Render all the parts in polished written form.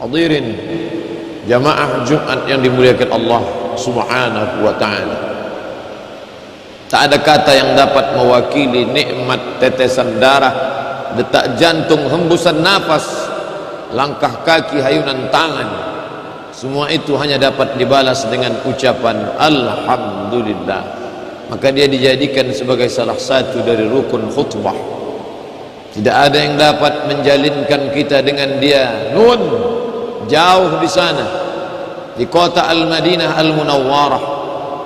Hadirin jamaah Jumat yang dimuliakan Allah Subhanahu wa ta'ala, tak ada kata yang dapat mewakili nikmat tetesan darah, detak jantung, hembusan nafas, langkah kaki, hayunan tangan. Semua itu hanya dapat dibalas dengan ucapan Alhamdulillah. Maka dia dijadikan sebagai salah satu dari rukun khutbah. Tidak ada yang dapat menjalinkan kita dengan dia. Nun, jauh di sana, di kota Al-Madinah Al-Munawwarah,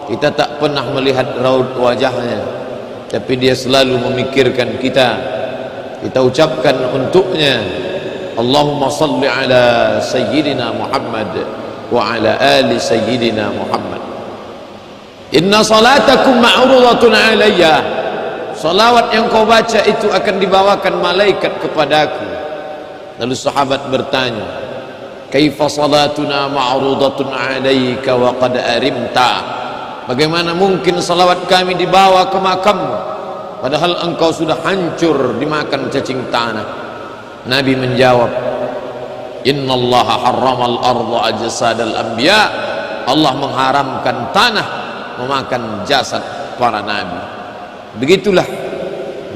kita tak pernah melihat raut wajahnya, tapi dia selalu memikirkan kita. Kita ucapkan untuknya Allahumma salli ala Sayyidina Muhammad wa ala ali Sayyidina Muhammad. Inna salatakum ma'rudatun alayya. Salawat yang kau baca itu akan dibawakan malaikat kepadaku. Lalu sahabat bertanya, kaifa salatuna ma'rudatun alayka wa qad arimta? Bagaimana mungkin salawat kami dibawa ke makammu padahal engkau sudah hancur dimakan cacing tanah? Nabi menjawab, innallaha harramal arda ajsadal anbiya. Allah mengharamkan tanah memakan jasad para nabi. Begitulah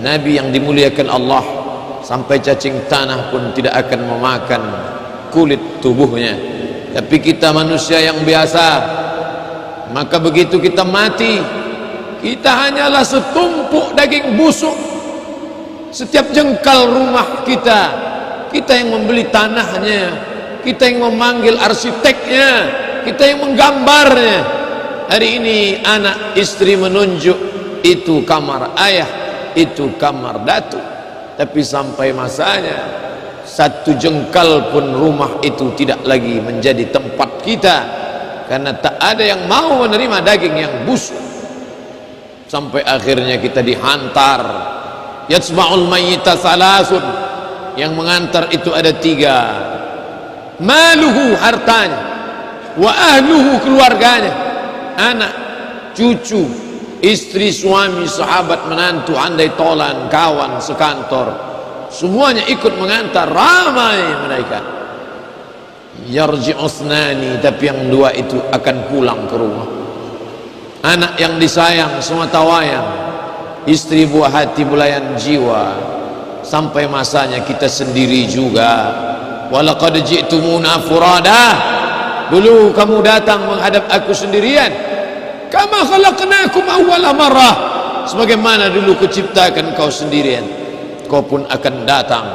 Nabi yang dimuliakan Allah, sampai cacing tanah pun tidak akan memakan kulit tubuhnya. Tapi kita manusia yang biasa, maka begitu kita mati, kita hanyalah setumpuk daging busuk. Setiap jengkal rumah kita, kita yang membeli tanahnya, kita yang memanggil arsiteknya, kita yang menggambarnya. Hari ini anak istri menunjuk itu kamar ayah, itu kamar datuk, tapi sampai masanya satu jengkal pun rumah itu tidak lagi menjadi tempat kita, karena tak ada yang mau menerima daging yang busuk. Sampai akhirnya kita dihantar. Yatsma'ul mayyita salasun, yang mengantar itu ada tiga: maluhu, hartanya, wa ahluhu, keluarganya, anak, cucu, istri, suami, sahabat, menantu, andai tolan, kawan sekantor, semuanya ikut mengantar. Ramai mereka. Yarji'usnani, tapi yang dua itu akan pulang ke rumah. Anak yang disayang semata wayang, istri buah hati, belayan jiwa. Sampai masanya kita sendiri juga. Walaqad ji'tumuna furada, dulu kamu datang menghadap aku sendirian. Kama khalaqnakum awwala marrah, sebagaimana dulu kuciptakan kau sendirian, kau pun akan datang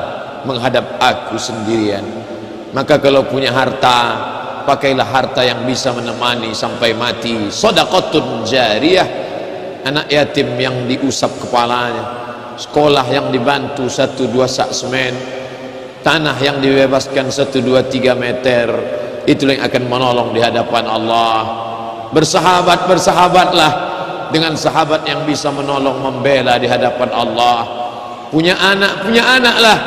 menghadap aku sendirian. Maka kalau punya harta, pakailah harta yang bisa menemani sampai mati. Shadaqatun jariyah, anak yatim yang diusap kepalanya, sekolah yang dibantu 1-2 sak semen, tanah yang dibebaskan 1-2-3 meter, itulah yang akan menolong di hadapan Allah. Bersahabat-bersahabatlah dengan sahabat yang bisa menolong, membela di hadapan Allah. Punya anaklah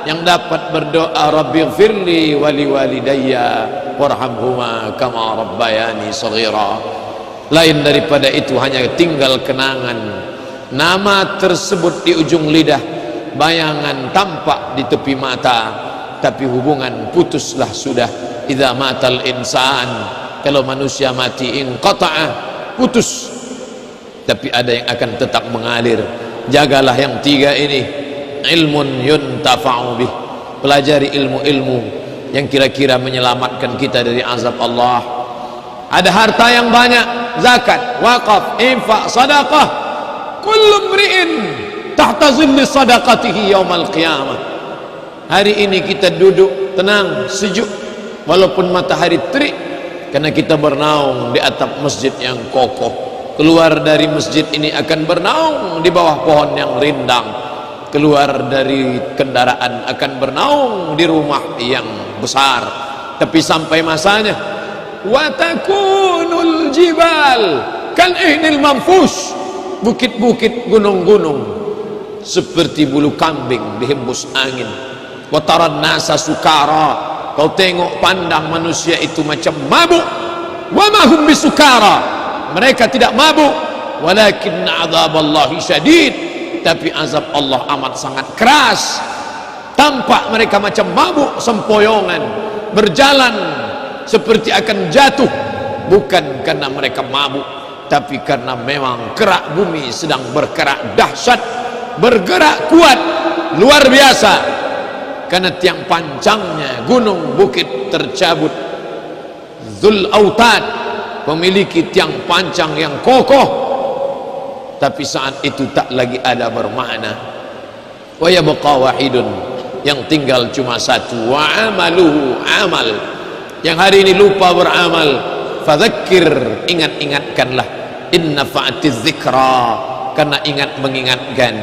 yang dapat berdoa, Rabbighfirli wali walidayya warhamhuma kama rabbayani shaghira. Lain daripada itu hanya tinggal kenangan, nama tersebut di ujung lidah, bayangan tampak di tepi mata, tapi hubungan putuslah sudah. Idza matal insan, kalau manusia mati, inqata'a, putus. Tapi ada yang akan tetap mengalir. Jagalah yang tiga ini. Ilmun yuntafa'u bih, pelajari ilmu-ilmu yang kira-kira menyelamatkan kita dari azab Allah. Ada harta yang banyak, zakat, wakaf, infak, sadaqah, kullu mri'in tahta zilli sadaqatihi yaumal qiyamah. Hari ini kita duduk tenang, sejuk, walaupun matahari terik, karena kita bernaung di atap masjid yang kokoh. Keluar dari masjid ini akan bernaung di bawah pohon yang rindang. Keluar dari kendaraan akan bernaung di rumah yang besar. Tapi sampai masanya, wa takunul jibal kal ihnil manfush, bukit-bukit, gunung-gunung seperti bulu kambing dihembus angin. Wa taran nasa sukara, kau tengok pandang manusia itu macam mabuk. Wa ma hum bisukara, mereka tidak mabuk, walakin adzaballahi syadid, tapi azab Allah amat sangat keras. Tampak mereka macam mabuk sempoyongan, berjalan seperti akan jatuh, bukan karena mereka mabuk, tapi karena memang kerak bumi sedang bergerak dahsyat, bergerak kuat, luar biasa. Karena tiang pancangnya gunung bukit tercabut, Dzul Autad memiliki tiang pancang yang kokoh, tapi saat itu tak lagi ada bermakna. Wa yabqa wahidun, yang tinggal cuma satu, wa amaluhu amal, yang hari ini lupa beramal. Fadzakir, ingat-ingatkanlah, inna fa'atiz dzikra, karena ingat mengingatkan.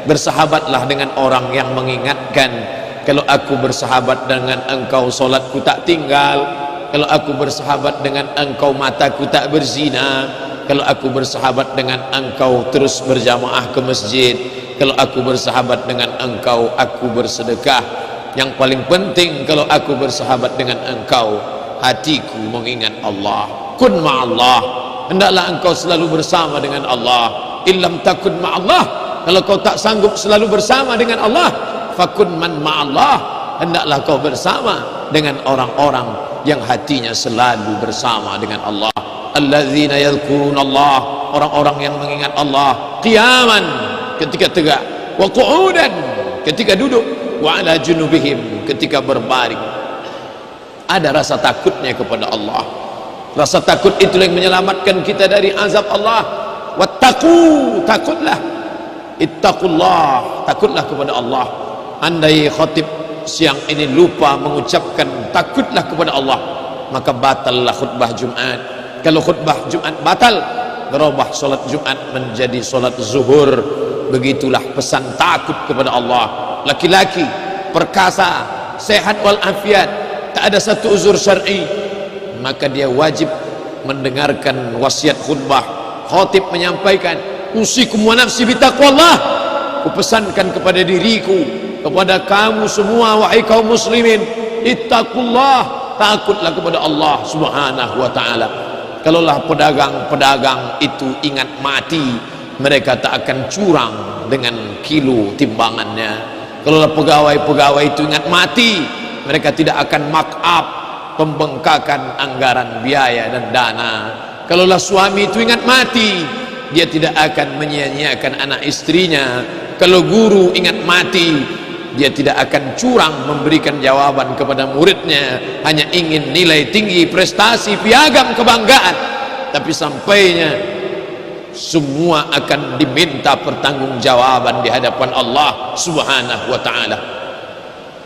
Bersahabatlah dengan orang yang mengingatkan. Kalau aku bersahabat dengan engkau, solatku tak tinggal. Kalau aku bersahabat dengan engkau, mataku tak berzina. Kalau aku bersahabat dengan engkau, terus berjamaah ke masjid. Kalau aku bersahabat dengan engkau, aku bersedekah. Yang paling penting, kalau aku bersahabat dengan engkau, hatiku mengingat Allah. Kun ma'allah, hendaklah engkau selalu bersama dengan Allah. Illam takun ma'allah, kalau kau tak sanggup selalu bersama dengan Allah, fakun man ma'allah, hendaklah kau bersama dengan orang-orang yang hatinya selalu bersama dengan Allah. Alladzina yadhkurunallah, orang-orang yang mengingat Allah qiyaman, ketika tegak, wa qu'udan, ketika duduk, wa ala junubihim, ketika berbaring. Ada rasa takutnya kepada Allah. Rasa takut itulah yang menyelamatkan kita dari azab Allah. Wattaqu, takutlah. Ittaqullah, takutlah kepada Allah. Andai khatib siang ini lupa mengucapkan takutlah kepada Allah, maka batallah khutbah Jumat. Kalau khutbah Jumat batal, berubah solat Jumat menjadi solat zuhur. Begitulah pesan takut kepada Allah. Laki-laki perkasa, sehat walafiat, tak ada satu uzur syar'i, maka dia wajib mendengarkan wasiat khutbah. Khatib menyampaikan, usikum wa nafsi bitaqwallah, kupesankan kepada diriku, kepada kamu semua wahai kaum muslimin, ittaqullah, takutlah kepada Allah subhanahu wa ta'ala. Kalaulah pedagang-pedagang itu ingat mati, mereka tak akan curang dengan kilo timbangannya. Kalaulah pegawai-pegawai itu ingat mati, mereka tidak akan mark up pembengkakan anggaran biaya dan dana. Kalaulah suami itu ingat mati, dia tidak akan menyia-nyiakan anak istrinya. Kalau guru ingat mati, dia tidak akan curang memberikan jawaban kepada muridnya, hanya ingin nilai tinggi, prestasi, piagam, kebanggaan. Tapi sampainya semua akan diminta pertanggungjawaban di hadapan Allah subhanahu wa ta'ala.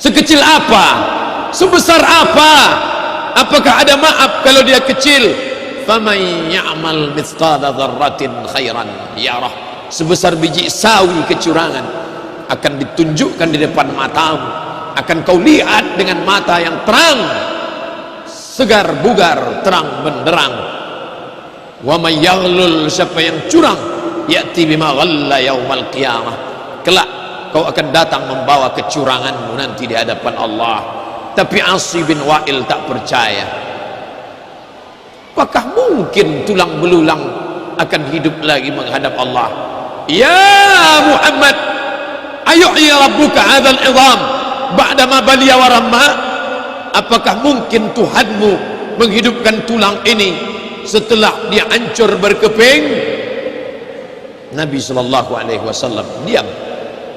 Sekecil apa, sebesar apa, apakah ada maaf kalau dia kecil? Faman ya'mal mithqala dzarratin khairan yarah, sebesar biji sawi kecurangan akan ditunjukkan di depan matamu, akan kau lihat dengan mata yang terang, segar bugar, terang benderang. Wa may yaghlul, siapa yang curang, ya'ti bima ghalla yaumal qiyamah, kelak kau akan datang membawa kecuranganmu nanti di hadapan Allah. Tapi Asi bin Wa'il tak percaya. Apakah mungkin tulang belulang akan hidup lagi menghadap Allah? Ya Muhammad, ayuhyi rabbuka hadzal idham ba'dama baliya wa ramma, apakah mungkin Tuhanmu menghidupkan tulang ini setelah dia hancur berkeping? Nabi sallallahu alaihi wasallam diam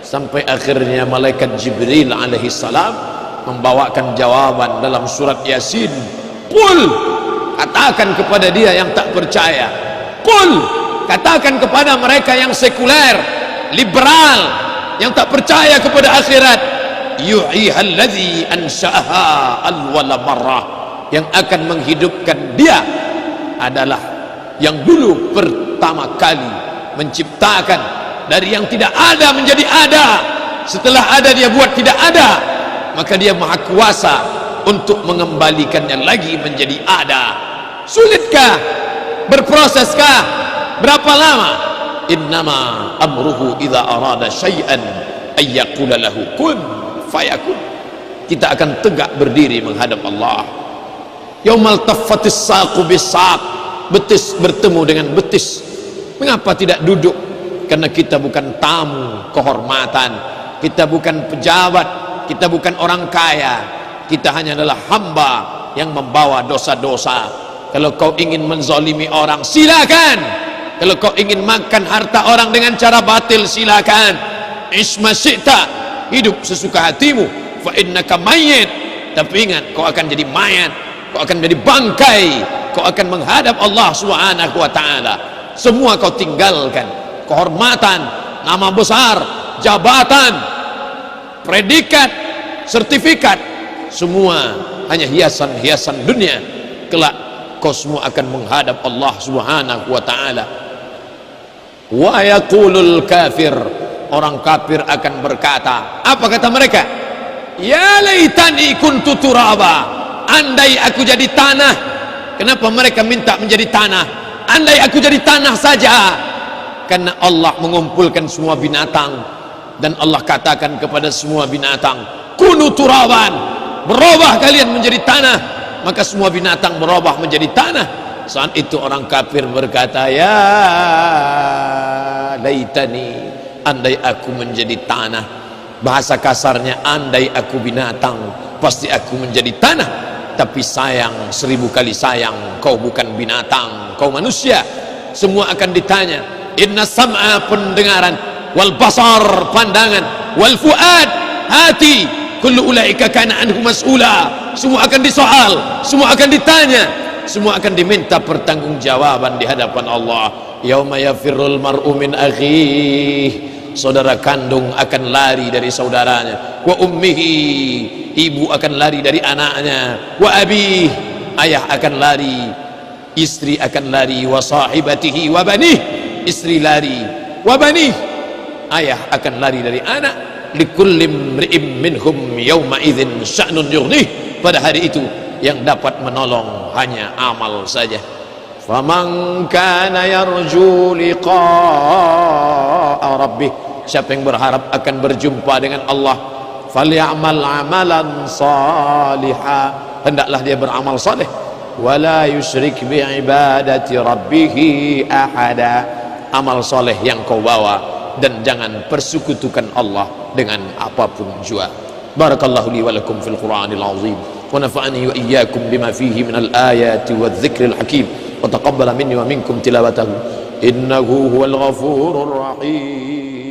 sampai akhirnya malaikat Jibril alaihi salam membawakan jawaban dalam surat Yasin. Qul, katakan kepada dia yang tak percaya, qul, katakan kepada mereka yang sekuler, liberal, yang tak percaya kepada akhirat, yu'ihal ladzi ansha'aha awwala marrah, yang akan menghidupkan dia adalah yang dulu pertama kali menciptakan dari yang tidak ada menjadi ada. Setelah ada dia buat tidak ada, maka dia maha kuasa untuk mengembalikannya lagi menjadi ada. Sulitkah? Berproseskah? Berapa lama? Innama amruhu idza arada syai'an ay yaqula lahu kun fayakun. Kita akan tegak berdiri menghadap Allah. Yaumal taffatis saqu bisaq, betis bertemu dengan betis. Mengapa tidak duduk? Karena kita bukan tamu kehormatan, kita bukan pejabat, kita bukan orang kaya, kita hanya adalah hamba yang membawa dosa-dosa. Kalau kau ingin menzalimi orang, silakan. Kalau kau ingin makan harta orang dengan cara batil, silakan. Isma syi'ta, hidup sesuka hatimu, fa innaka mayyit. Tapi ingat, kau akan jadi mayat, kau akan jadi bangkai, kau akan menghadap Allah Subhanahu wa taala. Semua kau tinggalkan, kehormatan, nama besar, jabatan, predikat, sertifikat, semua hanya hiasan-hiasan dunia. Kelak kau semua akan menghadap Allah Subhanahu wa taala. Wa yaqulul kafir, orang kafir akan berkata, apa kata mereka? Ya laitani kuntu turaba, andai aku jadi tanah. Kenapa mereka minta menjadi tanah? Andai aku jadi tanah saja. Karena Allah mengumpulkan semua binatang, dan Allah katakan kepada semua binatang, kunu turaban, berubah kalian menjadi tanah. Maka semua binatang berubah menjadi tanah. Saat itu orang kafir berkata, ya laitani, andai aku menjadi tanah. Bahasa kasarnya, andai aku binatang, pasti aku menjadi tanah. Tapi sayang, 1000 kali sayang, kau bukan binatang, kau manusia. Semua akan ditanya. Inna sam'a, pendengaran, wal basar, pandangan, wal fuad, hati, kullu ulaika kana anhu mas'ula. Semua akan disoal, semua akan ditanya, semua akan diminta pertanggungjawaban di hadapan Allah. Yauma yafirrul mar'u min akhihi, saudara kandung akan lari dari saudaranya. Wa ummihi, ibu akan lari dari anaknya. Wa abih, ayah akan lari. Istri akan lari. Wa sahibatihi wa banih, istri lari. Wa banih, ayah akan lari dari anak. Likulli imri'in minhum yawma idzin sya'nun yughnih. Pada hari itu yang dapat menolong hanya amal saja. Faman kana yarju liqa'a rabbih, siapa yang berharap akan berjumpa dengan Allah, falyamal amalan salihah, hendaklah dia beramal saleh. Wala yusyrik bi'ibadati rabbih ahada, amal saleh yang kau bawa, dan jangan persekutukan Allah dengan apapun jua. Barakallahu li wa lakum fil Qur'anil azim, wa nafa'ani wa iyyakum bima fihi minal ayati wadh-dhikril hakim, wa taqabbala minni wa minkum tilawatahu innahu huwal ghafurur rahim.